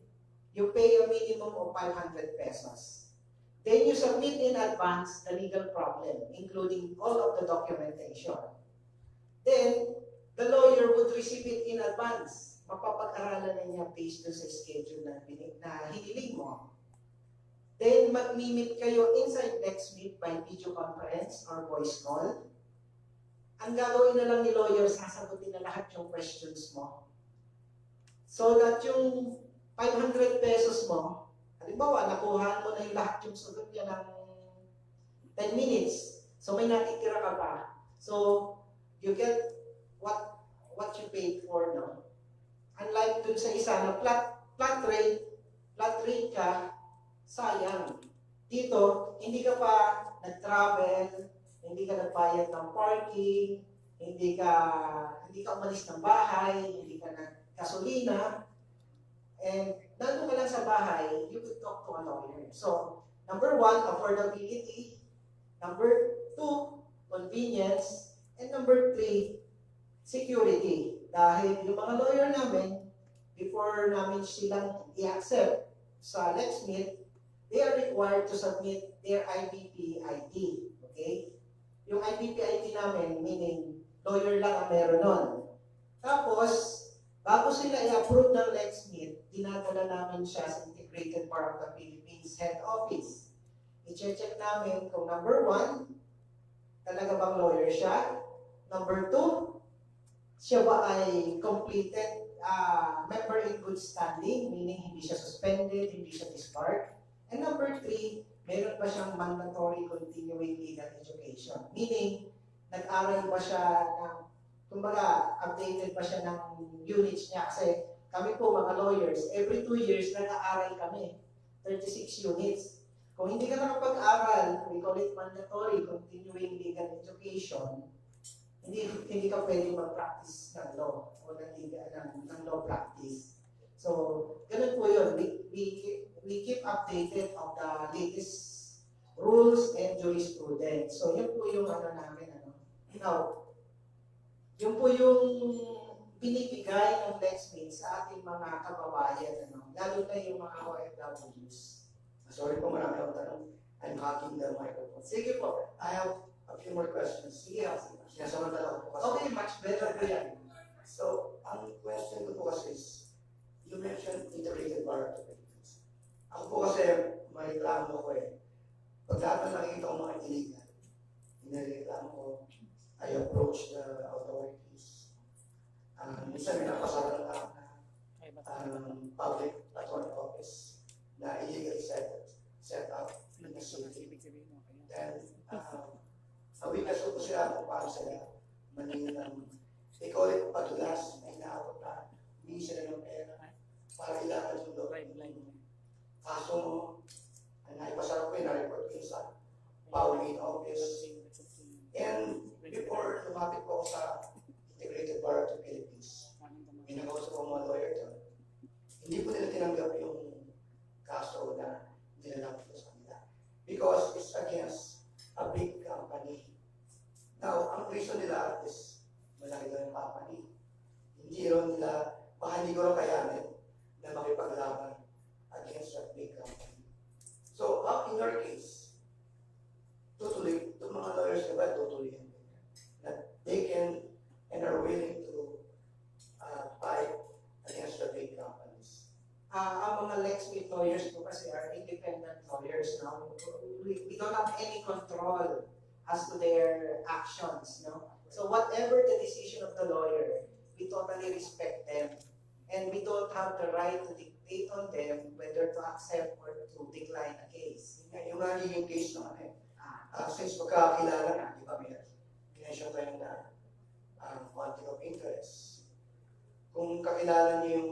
you pay a minimum of 500 pesos. Then you submit in advance the legal problem, including all of the documentation. Then, the lawyer would receive it in advance. Mapapag-aralan na niya based on sa schedule na hiniling mo. Then, mag-meet kayo inside LexMeet by video conference or voice call. Ang gagawin na lang ni lawyer, sasagutin na lahat yung questions mo. So that yung 500 pesos mo, halimbawa, nakuha mo na yung lahat yung sagot niya ng 10 minutes. So may natitira ka pa. So, you get what you paid for, no? Unlike dun sa isa na flat rate ka, sayang. Dito, hindi ka pa nag-travel, hindi ka nagbayad ng parking, hindi ka umalis ng bahay, hindi ka nagkasolina, and nandun ka lang sa bahay, you could talk to a lawyer. So, number one, affordability. Number two, convenience. And number three, security. Dahil yung mga lawyer namin, before namin silang i-accept sa LexMeet, they are required to submit their IBP ID. Okay? Yung IPPIT namin, meaning lawyer lang ang meron nun. Tapos, bago sila i-approve ng LexMeet, dinadala namin siya sa Integrated Bar of the Philippines Head Office. I-check namin kung number 1, talaga bang lawyer siya? Number 2, siya ba ay completed member in good standing, meaning hindi siya suspended, hindi siya disbarred. And number 3, meron ba siyang mandatory continuing legal education, meaning nag-aral ba siya ng, kumbaga, updated ba siya ng units niya. Kasi kami po mga lawyers, every 2 years nag-aaral kami, 36 units. Kung hindi ka nakapag-aral, we call it mandatory continuing legal education, hindi ka pwede mag-practice ng law o ng law practice. So, ganun po yun. We keep updated of the latest rules and jurisprudence. So, yun po yung ano namin. Now, yun po yung binibigay ng LexMeet sa ating mga kababayan, lalo na yung mga OFWs. Sorry po, marami akong tanong. I'm hacking the microphone. Sige po. I have a few more questions. Sige. Sinasamantala ko po kasi. Okay, much better po yan. So, ang question ko po kasi is, you mentioned integrated bar of the Philippines. Ako po kasi, may reklamo ko eh. Pag lahat na nakikita ko mga illegal, inireklamo ko, I approach the authorities. Minsan may napasara na public attorney office na illegally set up in the city. Then, nawikas ko po sila kung paano sila maningin ng, they call it padulas, na inaabot na humingi sila ng pera para ilakad yung loob. Kaso mo, naipasara ko yun, na-report ko yun sa power main office. And before lumapit ko sa Integrated Bar of the Philippines, may nakausap ko mga lawyer doon. Hindi po nila tinanggap yung kaso na dinala ko sa kanila. Because it's against a big company. Now, ang reason nila is malaki daw yung company. Hindi raw nila, baka hindi ko raw kayanin na makipaglaban against that big company. So, in your case, tutuloy, itong mga lawyers diba, tutuloy that they can and are willing to fight against the big companies. Ang mga LexMeet lawyers po kasi are independent lawyers now. We don't have any control as to their actions, no? So whatever the decision of the lawyer, we totally respect them. And we don't have the right to dictate on them whether to accept or to decline a case. Yung nagiging case naman since magkakilala na, di ba, may mention tayo na conflict of interest. Kung kakilala niyo yung,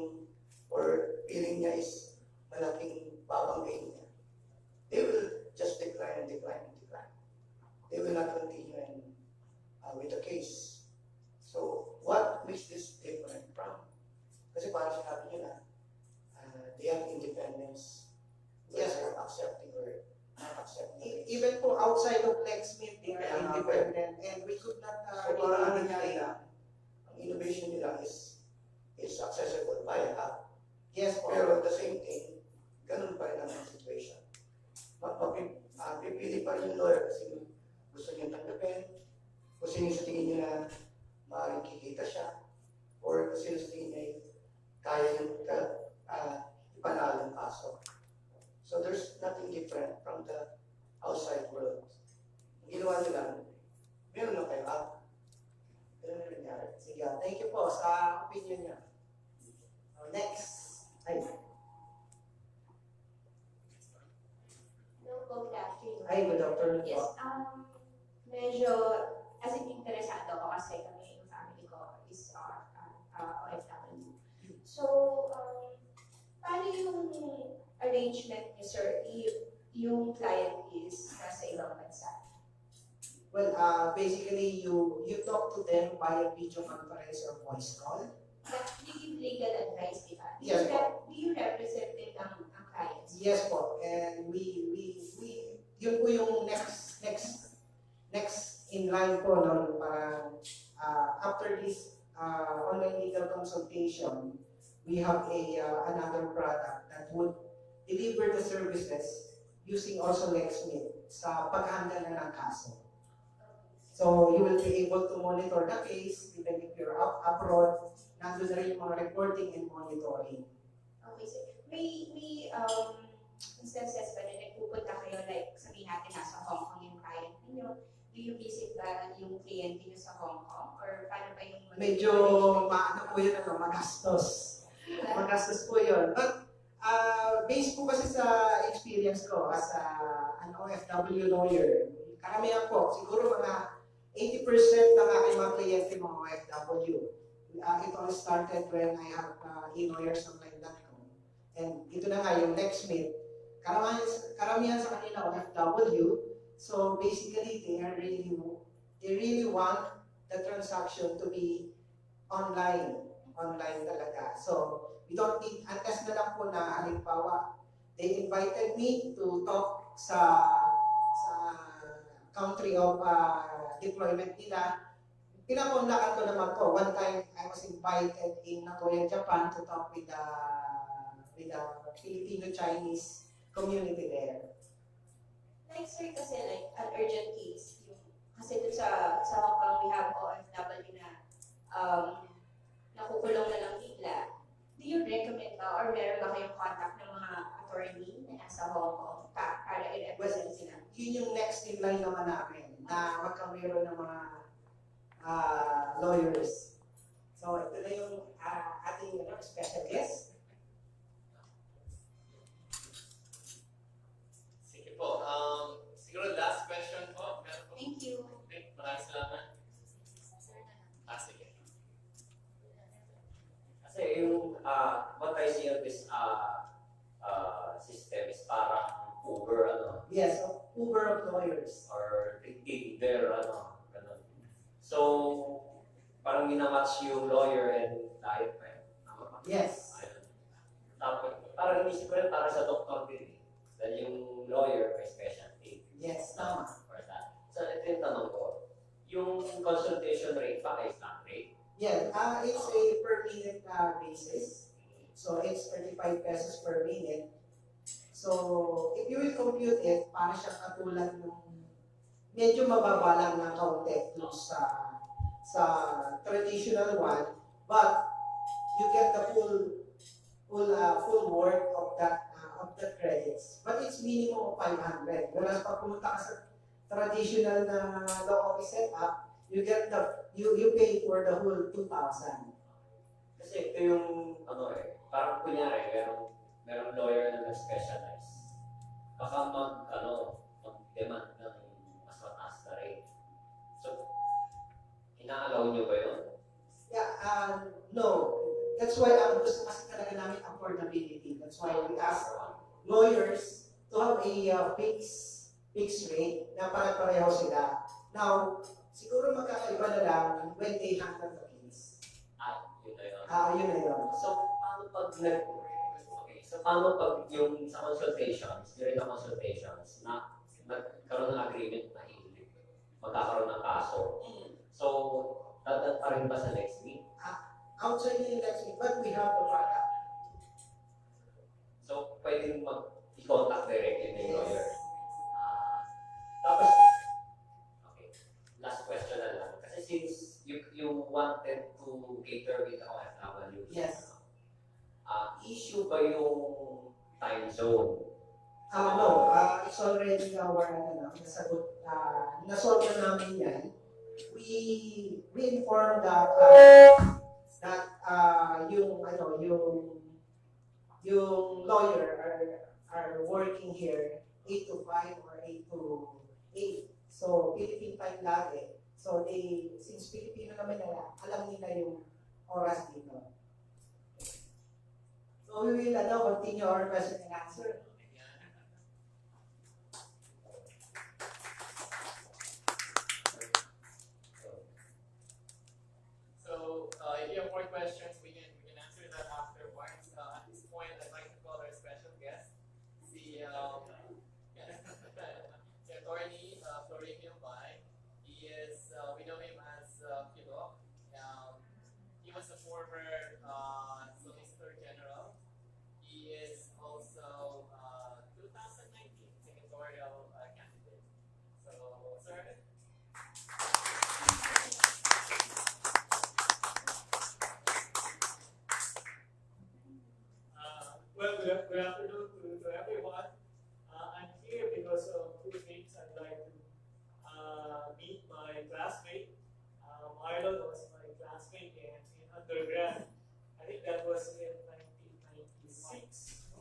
or feeling niya is malaking babanggain niya, they will just decline and decline and decline. They will not continue with the case. So, what makes this different from? Kasi parang sinabi niyo na, they have independence, whether accepting or not accepting the case. Even po outside of LexMeet, they are independent and we could not So, parang ano niya nila, ang innovation nila is accessible via app. Yes po. Pero at the same thing, ganun pa rin ang situation. Pipili pa rin yung lawyer kasi gusto niya tanggapin, kung sino sa tingin niya na maaaring kikita siya, or kung sino sa tingin niya kaya yung ipanalo ng kaso. So there's nothing different from the outside world. Ang ginawa nila, meron lang kayo app. Ganun na nangyari. Sige, thank you po sa opinion niya. Next. Ay, Hello po, good afternoon. ay, good afternoon po. Yes, medyo, as in, interesado ako kasi kami, yung family ko is OFW. So, paano yung arrangement niyo, sir, if yung client is nasa ibang bansa? Well, basically, you talk to them via video conference or voice call. But you give legal advice, di ba? Yes po. Do you represent din ang clients? Yes po. And yun po yung next in line po, no? Parang after this online legal consultation, we have another product that would deliver the services using also LexMeet sa paghandle na ng kaso. So you will be able to monitor the case even if you're abroad. Nandun na rin yung mga reporting and monitoring. Okay, so may instances ba na nagpupunta kayo, like sabihin natin nasa Hong Kong yung client ninyo, do you visit ba yung client niyo sa Hong Kong? Or paano ba yung Medyo maano po yun, magastos. Magastos po yun. But based po kasi sa experience ko as an OFW lawyer, karamihan po, siguro mga 80% ng aking mga kliyente mga OFW. It all started when I have e-lawyers.com. And ito na nga yung LexMeet. Karamihan sa kanila OFW. So basically, they really want the transaction to be online talaga. So we don't need, unless na lang po na halimbawa, they invited me to talk sa country of deployment nila. Pinapunlakan ko naman po. One time, I was invited in Nagoya, Japan to talk with the Filipino-Chinese community there. Like sir, kasi like an urgent case, yung, kasi dun sa Hong Kong we have OFW na nakukulong na lang bigla. Do you recommend ba or meron ba kayong contact ng mga attorney na nasa Hong Kong para i-represent sila? Yun yung next in line naman namin na magkamero ng mga lawyers. So ito na yung ating special guest. Sige po. Siguro last question po. Thank you. Okay, maraming salamat. Sige. Kasi yung what I see on this system is parang Uber, Yes, Uber of lawyers. or Tinder, ganun. So, parang minamatch yung lawyer and client, right? Tama ba? Yes. Ayun. Tapos, parang inisip ko rin para sa doktor din eh. Dahil yung lawyer may specialty. Yes, tama. For that. So, ito yung tanong ko. Yung consultation rate pa is flat rate? Yeah, it's a per minute basis. So it's 35 pesos per minute. So if you will compute it, para siyang katulad ng medyo mababa lang ng kaunti dun sa traditional one, but you get the full worth of the credits. But it's minimum of 500. Whereas pag pumunta ka sa traditional na law office setup, you pay for the whole 2,000. Kasi ito yung, parang kunyari, merong lawyer na nag-specialize. Baka mag-demand ng mas mataas na rate. So, ina-allow nyo ba yun? Yeah, no. That's why ang gusto kasi talaga namin affordability. That's why we ask lawyers to have a fixed rate na pare-pareho sila. Now, siguro magkakaiba na lang when they handle the case. Yun na yun. Yun na yun. So, paano pag yung sa consultations, during the consultations, na nagkaroon ng agreement na magkakaroon ng kaso. So, dadat pa rin ba sa LexMeet? Outside the LexMeet, but we have the product. So, pwedeng i-contact directly ng lawyer. Yes. Tapos, okay, last question na lang. Kasi since you wanted to cater with the OFW, Yes. Issue ba yung time zone? No, it's already nasagot, nasolve na namin yan. We informed that yung lawyer are working here 8 to 5 or 8 to 8. So Philippine time lagi. So since Filipino naman nila, alam nila yung oras dito. So we will continue our question and answer. So if you have more questions, we can answer that afterwards. At this point, I'd like to call our special guest, the attorney Florencio Bai. He is, we know him as Pilok. He was a former Solicitor General. He is also 2019 senatorial candidate. So, sir. good afternoon to everyone. I'm here because of two things. I'd like to meet my classmate. Marlon was my classmate in undergrad. I think that was in 1996.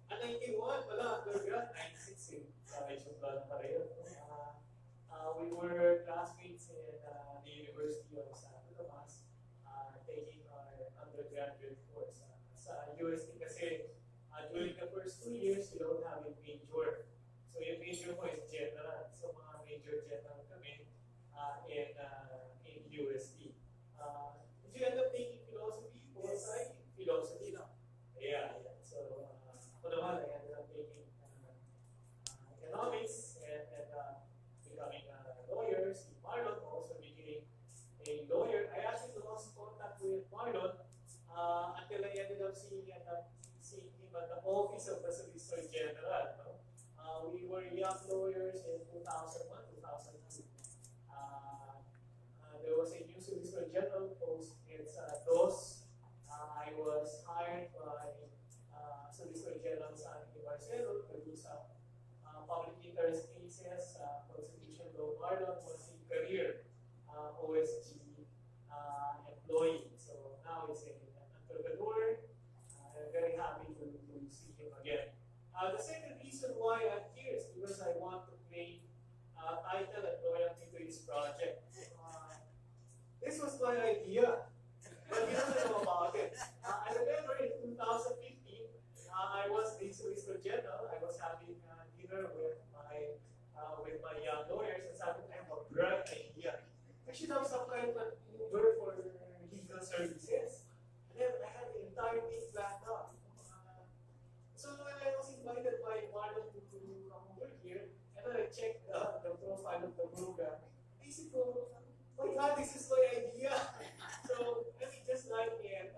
91, wala, undergrad, 96 eh. Medyo pareho. We were classmates in the University of Santo Tomas, taking our undergraduate course. Sa UST kasi, during the first 2 years, you don't have a major. So yung major mo is general. So mga major general kami in UST. If you end up taking philosophy, philosophy na. Yeah. So ako naman, I ended up taking economics and becoming a lawyer. Si Marlon also became a lawyer. I actually lost contact with Marlon until I ended up seeing him at the office of the Solicitor General. No? We were young lawyers in 2001, 2002. There was a new Solicitor General post. It's DOS. I was hired by Solicitor General Sandy Marcelo to do some public interest cases, constitutional law. Marlon was a career OSG employee. So now it's an entrepreneur. I'm very happy to see him again. The second reason why I'm here is because I want to claim title and loyalty to his project. This was my idea, but he doesn't know about it. I remember in 2015, I was the Solicitor General. I was having dinner with my young lawyers, and sabi ko, I have a bright idea. I should have some kind of an Uber for legal services. And then I had the entire thing planned out. So when I was invited by Marlon to come over here, and then I checked the profile of the program, I said, oh my God, this is my idea. So I mean, just like in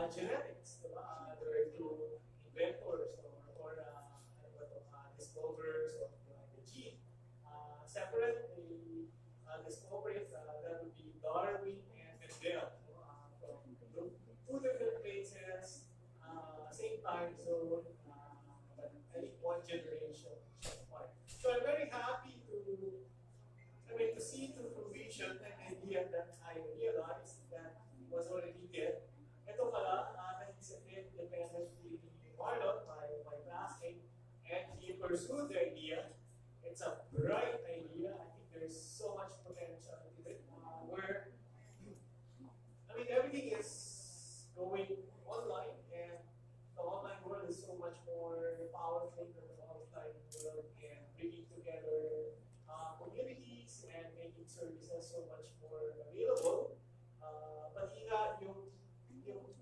genetics, there are two inventors or discoverers of the gene. Separate the discoveries, that would be Darwin and Mendel, from two different places, same time zone, but I think one generation apart. So I'm very happy to see to fruition an idea that I realized that was already there. Ito pala, naisip independently ni Marlon, my classmate, and he pursued the idea. It's a bright idea. I think there's so much potential in it. Everything is going online, and the online world is so much more powerful than the offline world, and bringing together communities and making services so much more available. Pati nga yung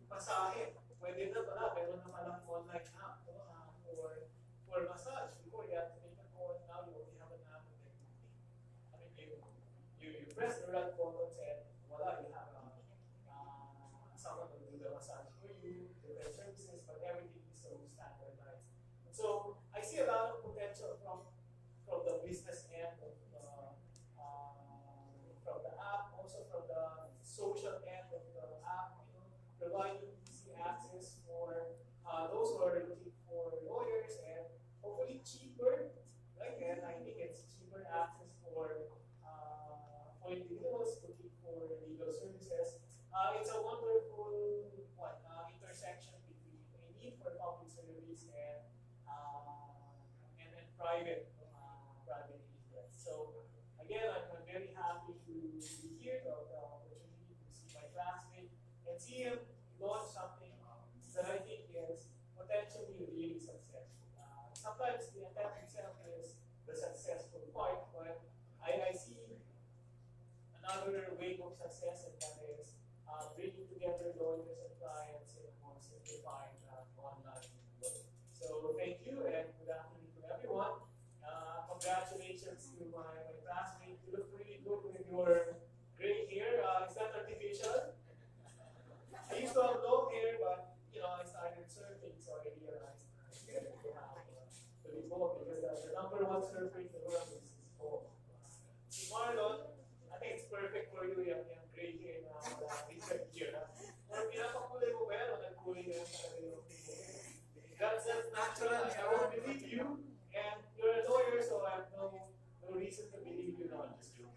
masahe, pwede na pala, meron na palang online app for massage. Before you have to make a call, now you only have an app. You press the right buttons and voila, you have someone will do the massage for you, different services, but everything is so standardized. And so I see a lot of potential from the business end of from the app, also from the social end of the app, providing easy access for those who are looking for lawyers, and hopefully cheaper, right? And I think it's cheaper access for individuals looking for legal services. It's a wonderful intersection between a need for public service and private interest. So again, I'm very happy to be here, the opportunity to see my classmate and see him launch something that I think is potentially really successful. Sometimes the attempt itself is the successful part, but I see another wave of success, and that is bringing together lawyers and clients in a more simplified online way. So thank you, and good afternoon to everyone. Congratulations to my classmate. You look really good with your gray hair. Is that artificial? I used to have long hair, but I started surfing, so I realized I had to have to be bald, because the number one surfer in the world is bald. Marlon, I think it's perfect for you, yung gray hair na recent year. Or That's natural. I won't believe you. And you're a lawyer, so I have no reason to believe you. No, I'm just joking.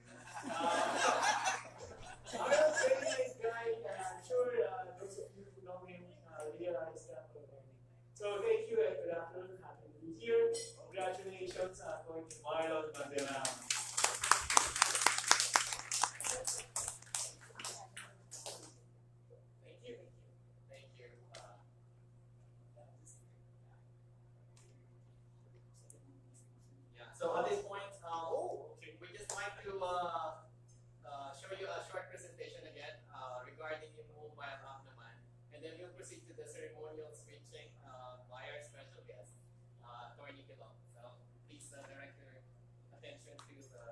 I'm a very nice guy, and I'm sure those of you who know him realize that already. So thank you and good afternoon. Happy to be here. Congratulations going to Marlon Mandela. Thank you. Thank you. Yeah. So at this point, okay, we just like to show you a short presentation again regarding yung mobile app naman, and then we'll proceed to the ceremonial switching by our special guest, Attorney Kilong. So please direct your attention to the